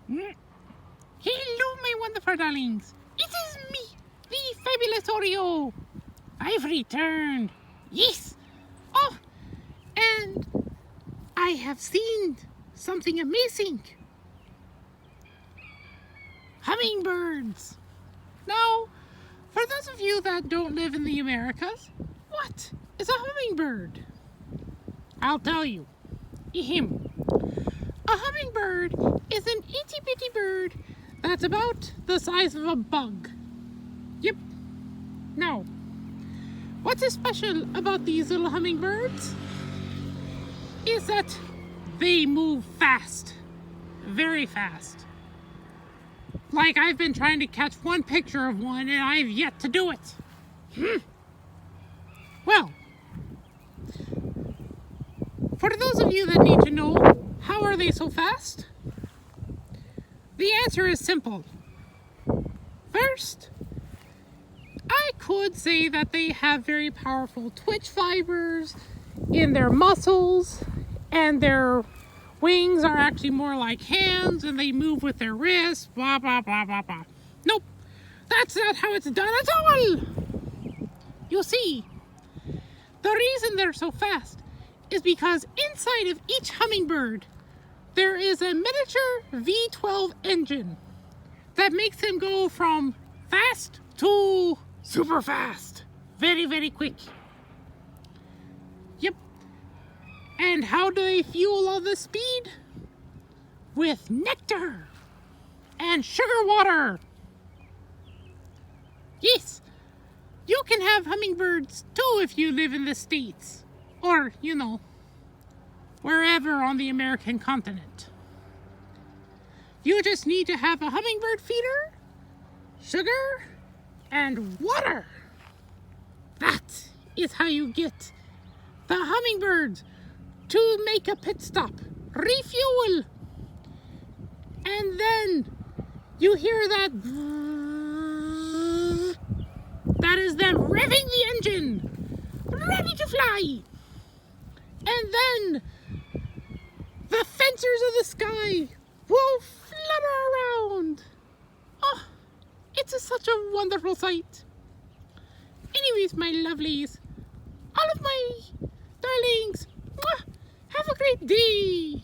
Mm. Hello, my wonderful darlings. It is me, the fabulous Oreo. I've returned. Yes. Oh, and I have seen something amazing. Hummingbirds. Now, for those of you that don't live in the Americas, what is a hummingbird? I'll tell you. Ahem. A hummingbird is an itty-bitty bird that's about the size of a bug. Yep. Now, what's so special about these little hummingbirds is that they move fast. Very fast. Like I've been trying to catch one picture of one and I've yet to do it. Well, for those of you that need to know, how are they so fast? The answer is simple. First, I could say that they have very powerful twitch fibers in their muscles, and their wings are actually more like hands, and they move with their wrists, blah, blah, blah, blah, blah. Nope, that's not how it's done at all. You see, the reason they're so fast is because inside of each hummingbird, there is a miniature V12 engine that makes them go from fast to super fast. Very, very quick. Yep. And how do they fuel all this speed? With nectar and sugar water. Yes, you can have hummingbirds too if you live in the States. Or, wherever on the American continent. You just need to have a hummingbird feeder, sugar, and water. That is how you get the hummingbirds to make a pit stop, refuel, and then you hear that. That is them revving the engine, ready to fly. And then the fencers of the sky will flutter around. Oh, it's such a wonderful sight. Anyways, my lovelies, all of my darlings, have a great day.